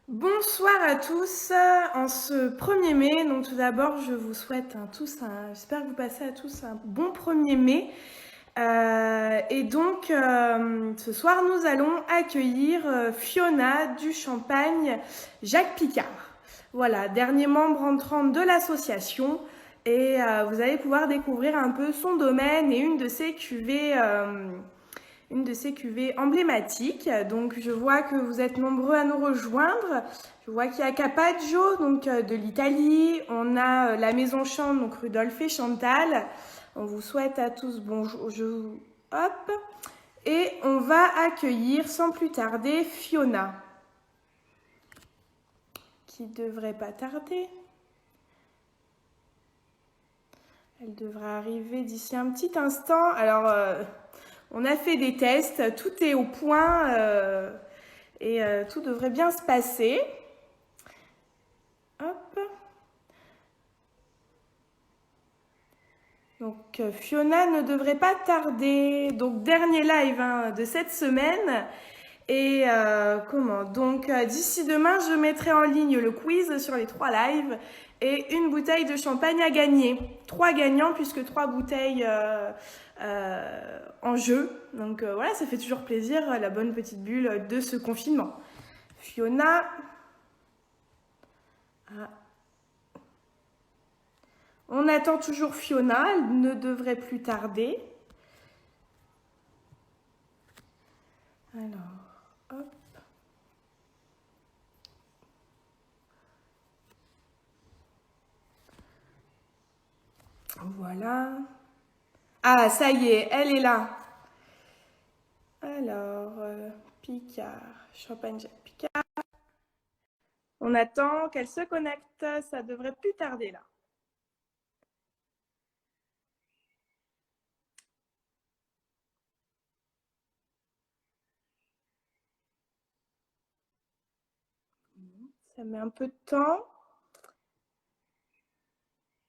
Bonsoir à tous, en ce 1er mai. Donc tout d'abord, je vous souhaite j'espère que vous passez à tous un bon 1er mai. Ce soir, nous allons accueillir Fiona du Champagne Jacques Picard. Voilà, dernier membre entrant de l'association. Et vous allez pouvoir découvrir un peu son domaine et une de ces cuvées emblématiques. Donc je vois que vous êtes nombreux à nous rejoindre. Je vois qu'il y a Capaggio, donc de l'Italie. On a la Maison Chante, donc Rudolphe et Chantal. On vous souhaite à tous bonjour. Hop. Et on va accueillir sans plus tarder Fiona, qui devrait pas tarder. Elle devrait arriver d'ici un petit instant. Alors, on a fait des tests, tout est au point et tout devrait bien se passer. Hop. Donc, Fiona ne devrait pas tarder. Donc, dernier live de cette semaine. Et d'ici demain, je mettrai en ligne le quiz sur les 3 lives et une bouteille de champagne à gagner. 3 gagnants puisque 3 bouteilles en jeu. Donc voilà, ça fait toujours plaisir, la bonne petite bulle de ce confinement. Fiona. Ah. On attend toujours Fiona, elle ne devrait plus tarder. Alors, hop. Voilà. Ah, ça y est, elle est là. Alors, Picard, Champagne Jacques Picard. On attend qu'elle se connecte, ça devrait plus tarder là. Ça met un peu de temps.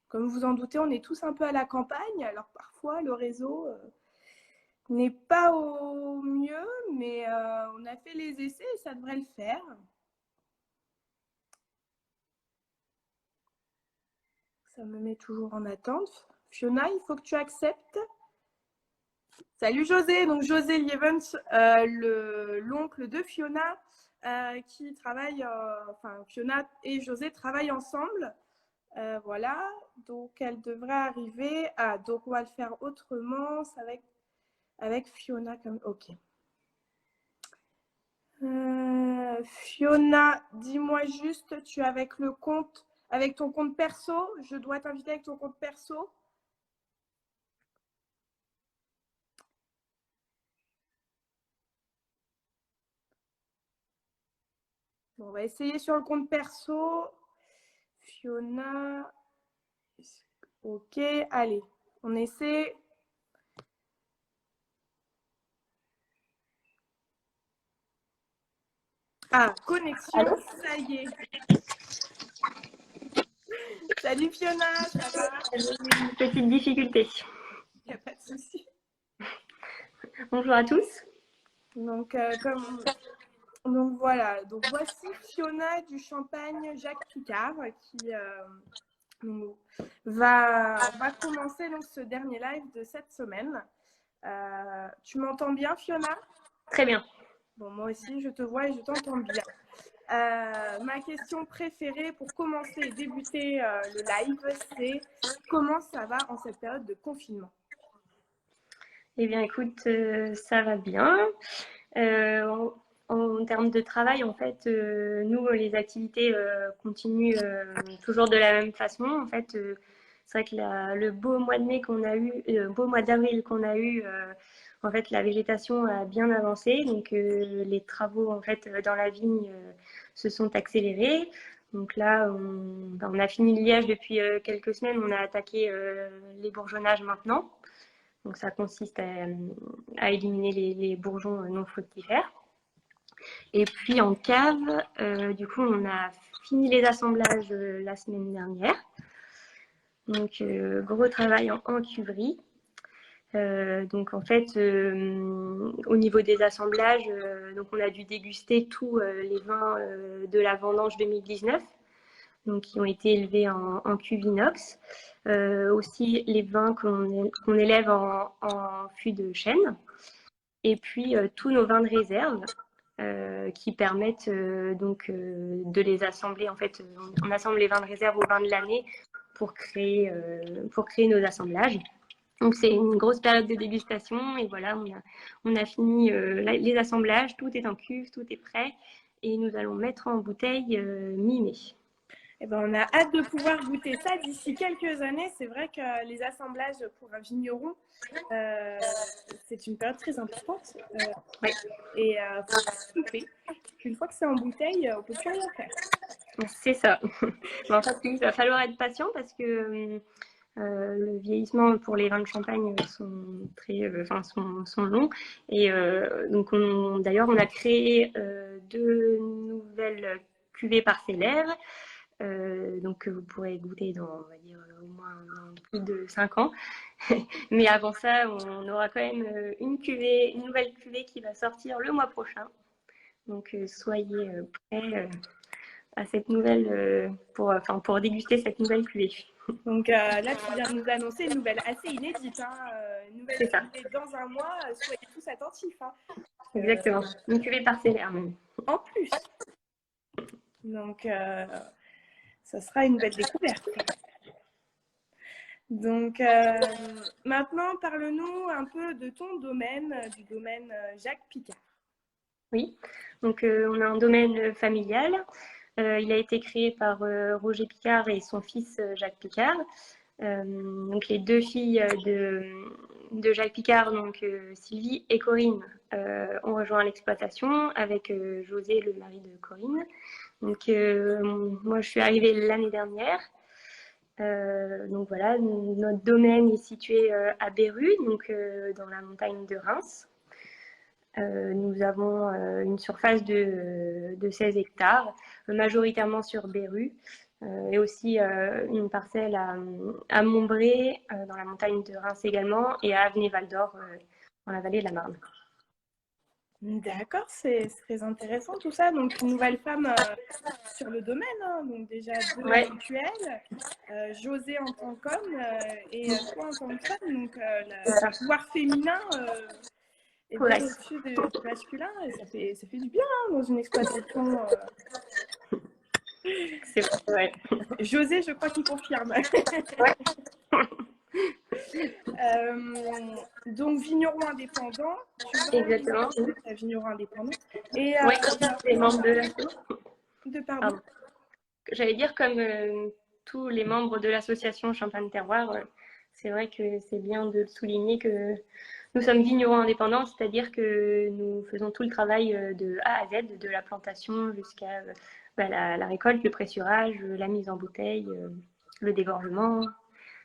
Comme vous en doutez, on est tous un peu à la campagne, alors parfois le réseau n'est pas au mieux, mais on a fait les essais et ça devrait le faire. Ça me met toujours en attente. Fiona, il faut que tu acceptes. Salut José, donc José Lievens, l'oncle de Fiona, qui travaille, Fiona et José travaillent ensemble. Voilà, donc elle devrait arriver. Ah, donc on va le faire autrement, c'est avec Fiona comme. Ok. Fiona, dis-moi juste, tu es avec le compte, avec ton compte perso. Je dois t'inviter avec ton compte perso. Bon, on va essayer sur le compte perso. Fiona. Ok, allez, on essaie. Ah, connexion, Allô, ça y est. Salut Fiona, ça va? une petite difficulté. Il n'y a pas de souci. Bonjour à tous. Donc, donc voilà, donc voici Fiona du Champagne Jacques Picard qui va commencer donc, ce dernier live de cette semaine. Tu m'entends bien Fiona? Très bien. Bon, moi aussi je te vois et je t'entends bien. Ma question préférée pour commencer et débuter le live, c'est comment ça va en cette période de confinement? Eh bien, écoute, ça va bien. En termes de travail, en fait, nous, les activités continuent toujours de la même façon. En fait, c'est vrai que le beau mois de mai qu'on a eu, beau mois d'avril qu'on a eu, en fait, la végétation a bien avancé. Donc, les travaux, en fait, dans la vigne se sont accélérés. Donc là, on a fini le liège depuis quelques semaines. On a attaqué les bourgeonnages maintenant. Donc ça consiste à éliminer les bourgeons non fructifères. Et puis en cave, du coup, on a fini les assemblages la semaine dernière. Donc gros travail en cuverie. Donc en fait, au niveau des assemblages, donc on a dû déguster tous les vins de la vendange 2019, donc qui ont été élevés en cuve inox. Aussi les vins qu'on élève en fût de chêne. Et puis tous nos vins de réserve qui permettent donc de les assembler. En fait, on assemble les vins de réserve aux vins de l'année pour créer nos assemblages. Donc c'est une grosse période de dégustation et voilà, on a fini les assemblages, tout est en cuve, tout est prêt et nous allons mettre en bouteille mi-mai. Eh ben, on a hâte de pouvoir goûter ça d'ici quelques années. C'est vrai que les assemblages pour un vigneron, c'est une période très importante. Ouais. Et il faut s'occuper. Une fois que c'est en bouteille, on ne peut plus rien faire. C'est ça. Mais en fait, il va falloir être patient parce que le vieillissement pour les vins de champagne sont longs. Et donc, d'ailleurs, on a créé 2 nouvelles cuvées parcellaires. Donc que vous pourrez goûter dans, on va dire, au moins dans plus de 5 ans. Mais avant ça, on aura quand même une nouvelle cuvée qui va sortir le mois prochain. Donc soyez prêts à cette nouvelle pour déguster cette nouvelle cuvée. Donc là, tu viens de nous annoncer une nouvelle assez inédite, hein, une nouvelle cuvée dans un mois. Soyez tous attentifs. Hein. Exactement, une cuvée parcellaire même. En plus. Donc ça sera une belle découverte. Donc maintenant, parle-nous un peu de ton domaine, du domaine Jacques Picard. Oui, donc on a un domaine familial. Il a été créé par Roger Picard et son fils Jacques Picard. Donc les 2 filles de Jacques Picard, donc Sylvie et Corinne, ont rejoint l'exploitation avec José, le mari de Corinne. Donc moi, je suis arrivée l'année dernière. Donc voilà, notre domaine est situé à Beru, donc dans la montagne de Reims. Nous avons une surface de 16 hectares, majoritairement sur Beru, et aussi une parcelle à Montbré, dans la montagne de Reims également, et à Avenay-Val d'Or, dans la vallée de la Marne. D'accord, c'est très intéressant tout ça. Donc, une nouvelle femme sur le domaine, hein. Donc déjà 2 actuelles, José en tant qu'homme et toi en tant que femme. Donc, le pouvoir féminin est bien au-dessus du masculin et ça fait du bien hein, dans une exploitation. C'est vrai. José, je crois qu'il confirme. Donc, vigneron indépendant. Exactement. Vigneron indépendant. Et oui, les membres de pardon. J'allais dire, comme tous les membres de l'association Champagne Terroir, c'est vrai que c'est bien de souligner que nous sommes vignerons indépendants, c'est-à-dire que nous faisons tout le travail de A à Z, de la plantation jusqu'à la récolte, le pressurage, la mise en bouteille, le dégorgement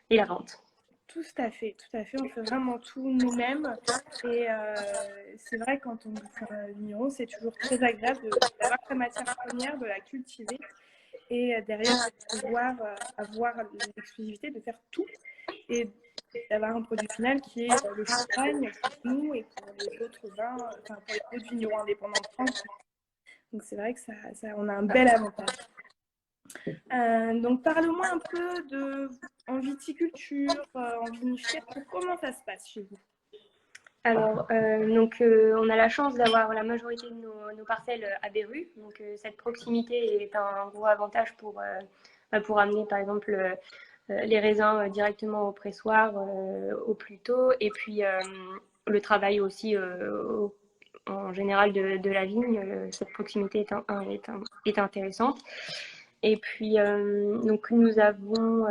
et la vente. Tout à fait, tout à fait. On fait vraiment tout nous-mêmes. Et c'est vrai, quand on fait un vigneron, c'est toujours très agréable d'avoir sa matière première, de la cultiver. Et derrière, de pouvoir avoir l'exclusivité de faire tout et d'avoir un produit final qui est le champagne pour nous et pour les autres vins, enfin pour les autres vignerons indépendants de France. Donc c'est vrai que on a un bel avantage. Donc parle-moi un peu en viticulture, en vinifère, comment ça se passe chez vous? Alors, on a la chance d'avoir la majorité de nos parcelles à Beru. Donc, cette proximité est un gros avantage pour amener, par exemple, les raisins directement au pressoir au plus tôt. Et puis, le travail aussi en général de la vigne. Cette proximité est intéressante. Et puis, donc, nous avons,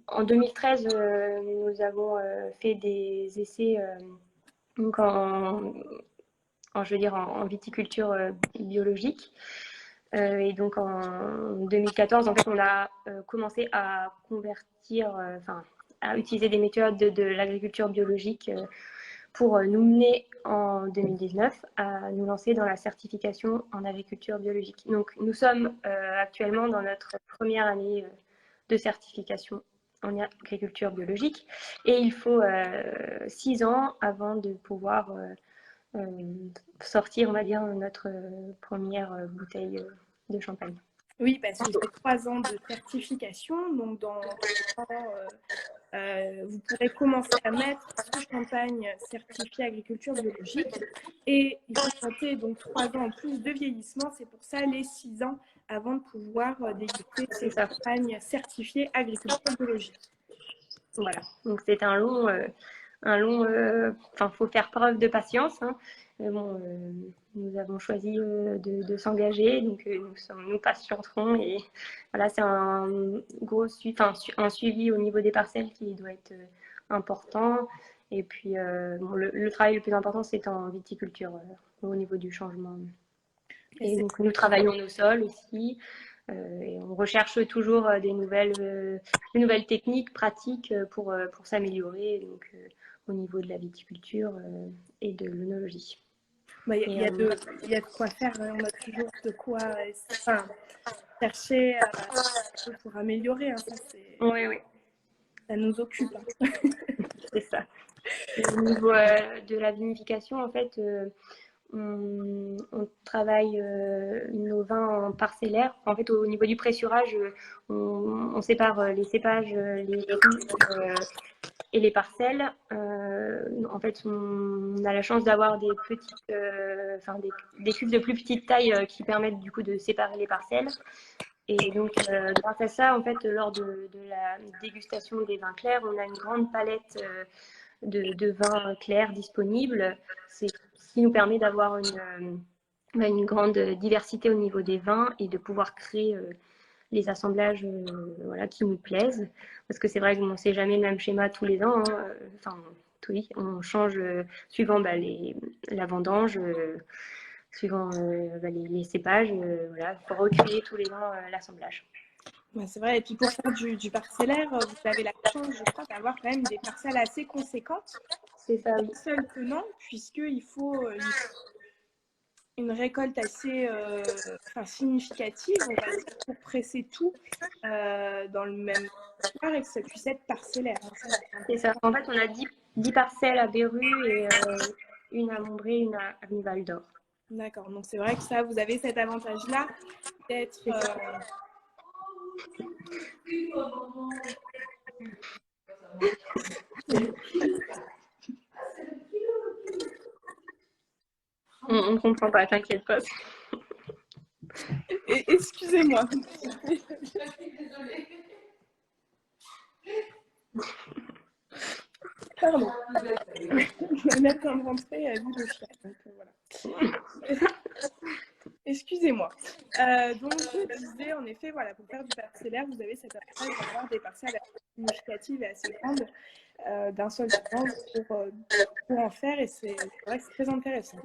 en 2013, nous avons fait des essais donc en viticulture biologique. Et donc en 2014, en fait, on a commencé à convertir, à utiliser des méthodes de l'agriculture biologique pour nous mener en 2019 à nous lancer dans la certification en agriculture biologique. Donc nous sommes actuellement dans notre première année de certification en agriculture biologique. Et il faut 6 ans avant de pouvoir sortir, on va dire, notre première bouteille de champagne. Oui, parce que c'est 3 ans de certification. Donc, dans 3 ans, vous pourrez commencer à mettre ce champagne certifié agriculture biologique. Et il faut compter donc 3 ans en plus de vieillissement. C'est pour ça les 6 ans avant de pouvoir déguster ce champagne certifié agriculture biologique. Voilà, donc c'est un long, faut faire preuve de patience. Hein. Mais bon, nous avons choisi de s'engager, donc nous patienterons et voilà, c'est un gros un suivi au niveau des parcelles qui doit être important. Et puis bon, le travail le plus important, c'est en viticulture au niveau du changement. Et donc nous travaillons nos sols aussi. Et on recherche toujours des nouvelles techniques, pratiques pour s'améliorer au niveau de la viticulture et de l'œnologie. Bah, il y a de quoi faire, hein. On a toujours de quoi chercher pour améliorer. Hein. Oui. Ça nous occupe. Hein. C'est ça. Et au niveau de la vinification, en fait, on travaille nos vins en parcellaire. En fait, au niveau du pressurage, on sépare les cépages, les crus et les parcelles. En fait, on a la chance d'avoir des petites, des cuves de plus petite taille qui permettent du coup de séparer les parcelles. Et donc, grâce à ça, en fait, lors de la dégustation des vins clairs, on a une grande palette de vins clairs disponibles. C'est ce qui nous permet d'avoir une grande diversité au niveau des vins et de pouvoir créer les assemblages voilà, qui nous plaisent. Parce que c'est vrai qu'on ne sait jamais le même schéma tous les ans. Hein. Oui, on change suivant la vendange, suivant les cépages. Voilà, il faut recréer tous les ans l'assemblage. Ouais, c'est vrai. Et puis pour faire du parcellaire, vous avez la chance, je crois, d'avoir quand même des parcelles assez conséquentes. C'est ça, oui. Seul tenant, puisqu'il faut une récolte assez significative, on va dire, pour presser tout dans le même terroir et que ça puisse être parcellaire. Hein. C'est ça. En fait, on a 10 parcelles à Beru et une à Montbré, une à Val d'Or. D'accord. Donc c'est vrai que ça, vous avez cet avantage-là d'être... On ne comprend pas, t'inquiète pas. Excusez-moi. Pardon. On attend de rentrer à l'île de Chien. Donc voilà. Excusez-moi. Donc, je disais, en effet, voilà, pour faire du parcellaire, vous avez cet avantage d'avoir des parcelles significatives et assez grandes d'un seul temps pour en faire, et c'est vrai que c'est très intéressant.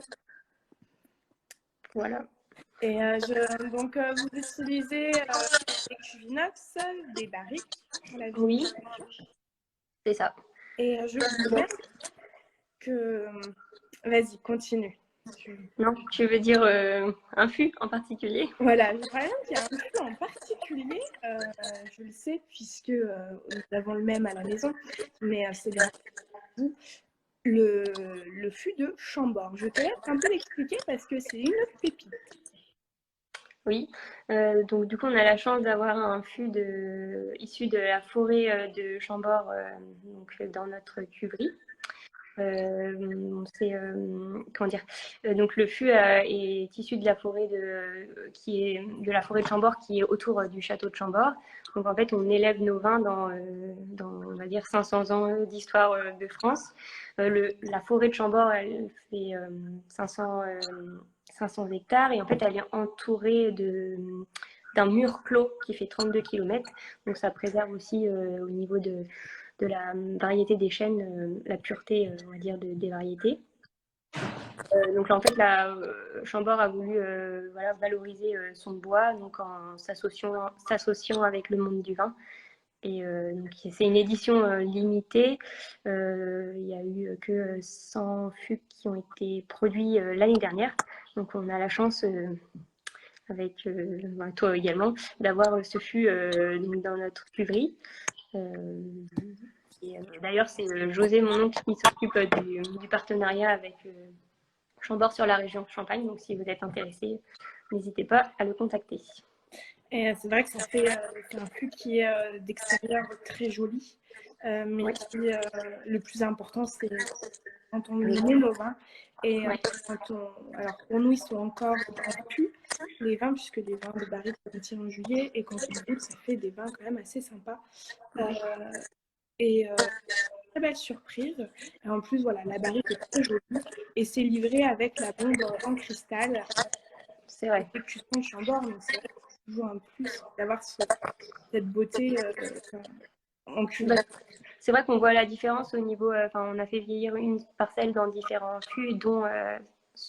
Voilà. Et donc, vous utilisez des cuves inox, des barriques pour la Oui, c'est ça. Et je vous dire que... Vas-y, continue. Non, tu veux dire un fût en particulier? Voilà, je crois même qu'il y a un fût en particulier, je le sais, puisque nous avons le même à la maison, mais c'est bien le fût de Chambord. Je te laisse un peu l'expliquer parce que c'est une pépite. Oui, donc du coup, on a la chance d'avoir un fût issu de la forêt de Chambord donc, dans notre cuverie. Comment dire, donc le fût est issu de la forêt de la forêt de Chambord qui est autour du château de Chambord. Donc en fait, on élève nos vins dans on va dire 500 ans d'histoire de France. La forêt de Chambord, elle fait 500 hectares et en fait, elle est entourée d'un mur clos qui fait 32 km. Donc ça préserve aussi au niveau de la variété des chênes, la pureté, on va dire, des variétés. Donc là, en fait, Chambord a voulu voilà, valoriser son bois donc en s'associant avec le monde du vin. Et donc, c'est une édition limitée. Il n'y a eu que 100 fûts qui ont été produits l'année dernière. Donc, on a la chance, avec toi également, d'avoir ce fût dans notre cuverie. D'ailleurs, c'est José, mon oncle, qui s'occupe du partenariat avec Chambord sur la région Champagne. Donc, si vous êtes intéressé, n'hésitez pas à le contacter. Et c'est vrai que ça fait c'est un flux qui est d'extérieur très joli, mais Oui. qui, le plus important, c'est quand on met nos vins. Et Ouais. alors pour nous, ils sont encore en fût, les vins, puisque les vins de barrique sont tirés en juillet, et quand on goûte, ça fait des vins quand même assez sympas. Et très belle surprise. Et en plus, voilà, la barrique est très jolie, et c'est livré avec la bombe en cristal. C'est vrai. Et tu sens Chambord, donc c'est vrai que c'est toujours un plus d'avoir cette beauté en cuve. C'est vrai qu'on voit la différence au niveau. On a fait vieillir une parcelle dans différents fûts, dont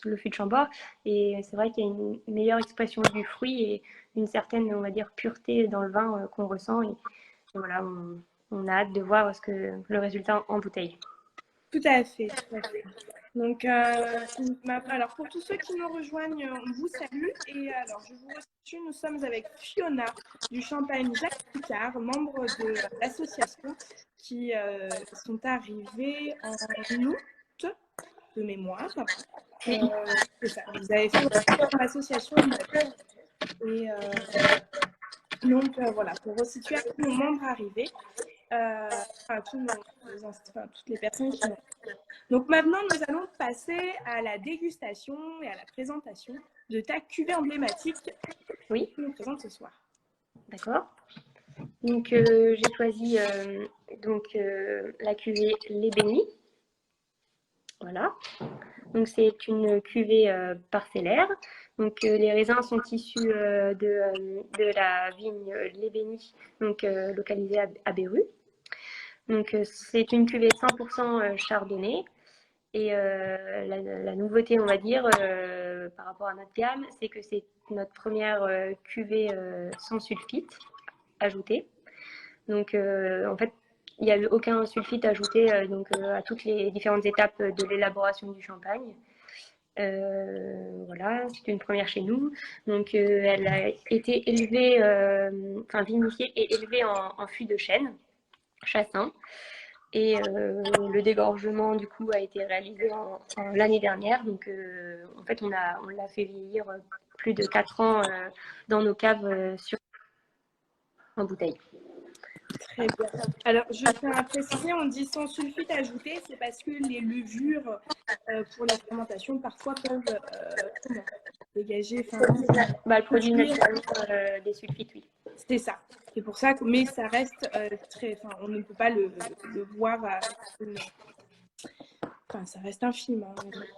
le fût de Chambord. Et c'est vrai qu'il y a une meilleure expression du fruit et une certaine, on va dire, pureté dans le vin qu'on ressent. Et voilà, on a hâte de voir le résultat en bouteille. Tout à fait, tout à fait. Donc, alors pour tous ceux qui nous rejoignent, on vous salue. Et alors, je vous restitue, nous sommes avec Fiona du Champagne Jacques Picard, membre de l'association, qui sont arrivés en août de mémoire. C'est ça, vous avez fait votre l'association. Et donc, voilà, pour resituer tous nos membres arrivés, toutes les personnes qui ont. Donc maintenant, nous allons passer à la dégustation et à la présentation de ta cuvée emblématique que tu nous présentes ce soir. D'accord. Donc j'ai choisi la cuvée Les Bénis. Voilà. Donc c'est une cuvée parcellaire. Donc les raisins sont issus de la vigne Les Bénis, donc localisée à Béru. Donc c'est une cuvée 100% chardonnay. Et la nouveauté, on va dire, par rapport à notre gamme, c'est que c'est notre première cuvée sans sulfite ajouté. Donc, en fait, il n'y a eu aucun sulfite ajouté à toutes les différentes étapes de l'élaboration du champagne. Voilà, c'est une première chez nous. Donc, elle a été élevée, vinifiée et élevée en fût de chêne, chassin. Et le dégorgement, du coup, a été réalisé l'année dernière. Donc, en fait, on l'a fait vieillir plus de 4 ans dans nos caves en bouteille. Très bien. Alors, je tiens à préciser, on dit sans sulfite ajouté, c'est parce que les levures pour la fermentation parfois peuvent dégager. Le produit naturellement des sulfites, oui. C'est ça. C'est pour ça que, mais ça reste on ne peut pas le voir ça reste infime,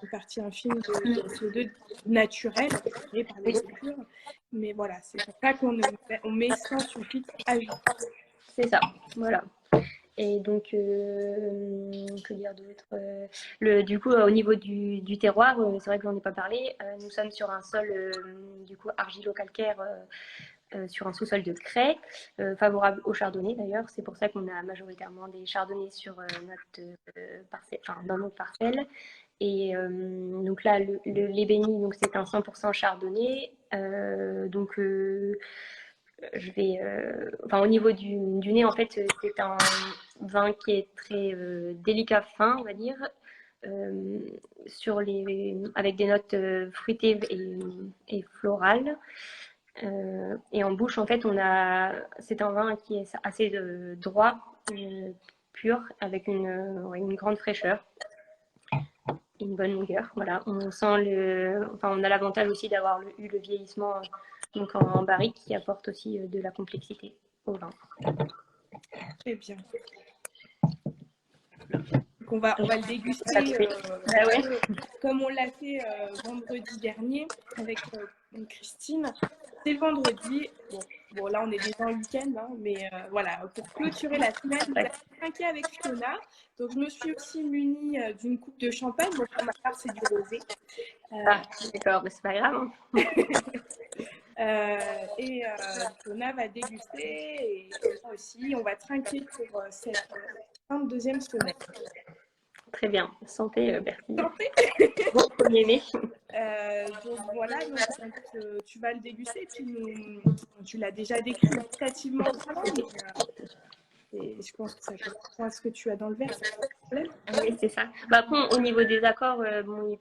une partie infime de CO2 naturel créé par les levures. Mais voilà, c'est pour ça qu'on met sans sulfite ajouté. C'est ça, voilà. Et donc, que dire d'autre du coup, au niveau du terroir, c'est vrai que j'en ai pas parlé. Nous sommes sur un sol du coup argilo-calcaire, sur un sous-sol de craie, favorable au chardonnay d'ailleurs. C'est pour ça qu'on a majoritairement des chardonnays sur dans notre parcelle. Et donc là, les bénis, donc c'est un 100% chardonnay. Au niveau du nez, en fait, c'est un vin qui est très délicat, fin, on va dire, avec des notes fruitées et florales. Et en bouche, en fait, c'est un vin qui est assez droit, pur, avec une grande fraîcheur, une bonne longueur. Voilà, on a l'avantage aussi d'avoir eu le vieillissement donc en barrique qui apporte aussi de la complexité au vin. Très bien. Donc on va le déguster comme on l'a fait vendredi dernier avec Christine. C'est le vendredi. Bon, là on est déjà en week-end, mais voilà, pour clôturer la semaine, nous avons trinqué avec Fiona. Donc je me suis aussi munie d'une coupe de champagne. Donc pour ma part, c'est du rosé. D'accord, mais c'est pas grave. Et Fiona va déguster et moi aussi, on va trinquer pour cette 22e semaine. Très bien, santé Bertie. Santé. Bon premier mai. Donc voilà, tu vas le déguster, puis tu l'as déjà décrit qualitativement avant, mais Et je pense que ça correspond à ce que tu as dans le verre, c'est pas de problème. Oui, c'est ça. Bah, après, au niveau des accords, bon,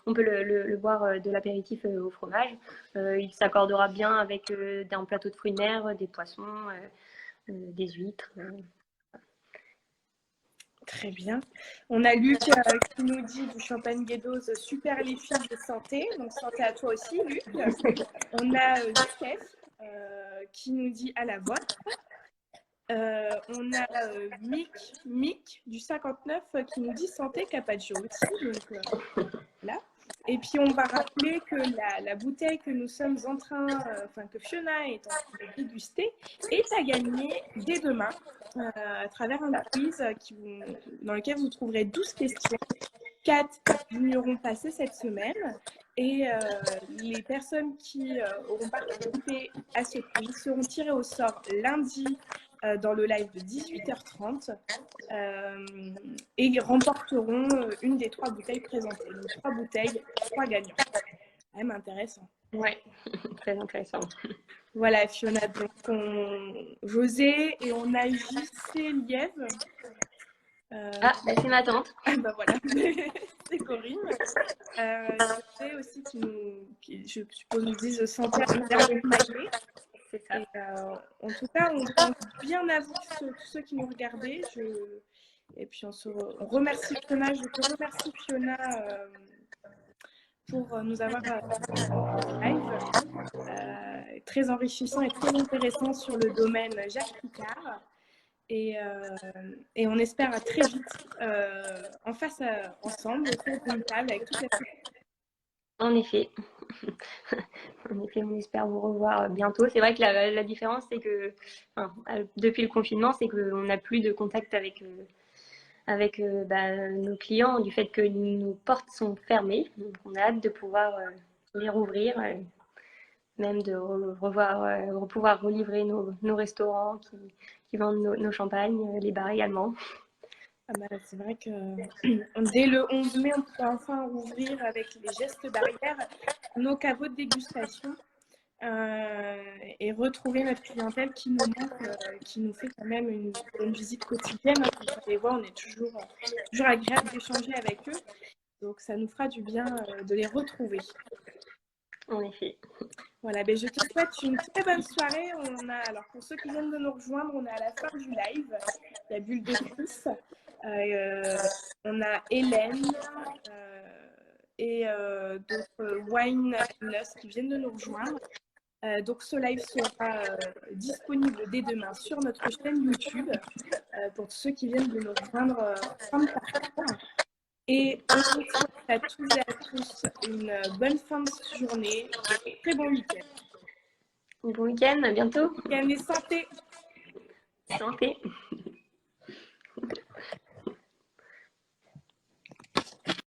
on peut le boire de l'apéritif au fromage. Il s'accordera bien avec un plateau de fruits de mer, des poissons, des huîtres. Très bien. On a Luc qui nous dit du champagne Guédose, super les filles de santé. Donc santé à toi aussi, Luc. On a Youssef qui nous dit à la vôtre. On a Mick du 59 qui nous dit santé Capaccio aussi. Donc là. Et puis on va rappeler que la bouteille que nous sommes en train, que Fiona est en train de déguster, est à gagner dès demain à travers un quiz dans lequel vous trouverez 12 questions. 4 vignerons passés cette semaine. Et les personnes qui auront participé à ce quiz seront tirées au sort lundi dans le live de 18h30 et remporteront une des 3 bouteilles présentées. Donc 3 bouteilles, 3 gagnants. Quand même intéressant. Ouais, très intéressant. Voilà, Fiona. Donc, José et on a JC Lièvre. Ah, bah, c'est ma tante. Bah voilà, c'est Corinne. José aussi qui, je suppose, nous disent santé à l'intérieur. C'est ça. Et, en tout cas, on pense bien à vous, tous ceux qui nous regardaient. Et puis, on remercie Fiona. Je te remercie, Fiona, pour nous avoir live. Très enrichissant et très intéressant sur le domaine Jacques Picard. Et on espère à très vite en face ensemble, autour d'une table avec toute la famille. En effet. En effet, on espère vous revoir bientôt. C'est vrai que la différence, c'est que depuis le confinement, c'est qu'on n'a plus de contact avec nos clients du fait que nos portes sont fermées. Donc, on a hâte de pouvoir les rouvrir, même de pouvoir relivrer nos restaurants qui vendent nos champagnes, les bars également. Ah bah, c'est vrai que dès le 11 mai, on peut enfin rouvrir avec les gestes barrières nos caveaux de dégustation et retrouver notre clientèle qui nous manque, qui nous fait quand même une visite quotidienne. Comme vous les voir, on est toujours agréable d'échanger avec eux. Donc, ça nous fera du bien de les retrouver. En effet. Voilà, ben je te souhaite une très bonne soirée. Alors pour ceux qui viennent de nous rejoindre, on est à la fin du live. Il y a Bulle de Chris. On a Hélène et d'autres Wine Nurse qui viennent de nous rejoindre. Donc ce live sera disponible dès demain sur notre chaîne YouTube pour ceux qui viennent de nous rejoindre en parcours. Et on vous souhaite à tous et à tous une bonne fin de journée et un très bon week-end. Bon week-end, à bientôt. Et santé. Santé.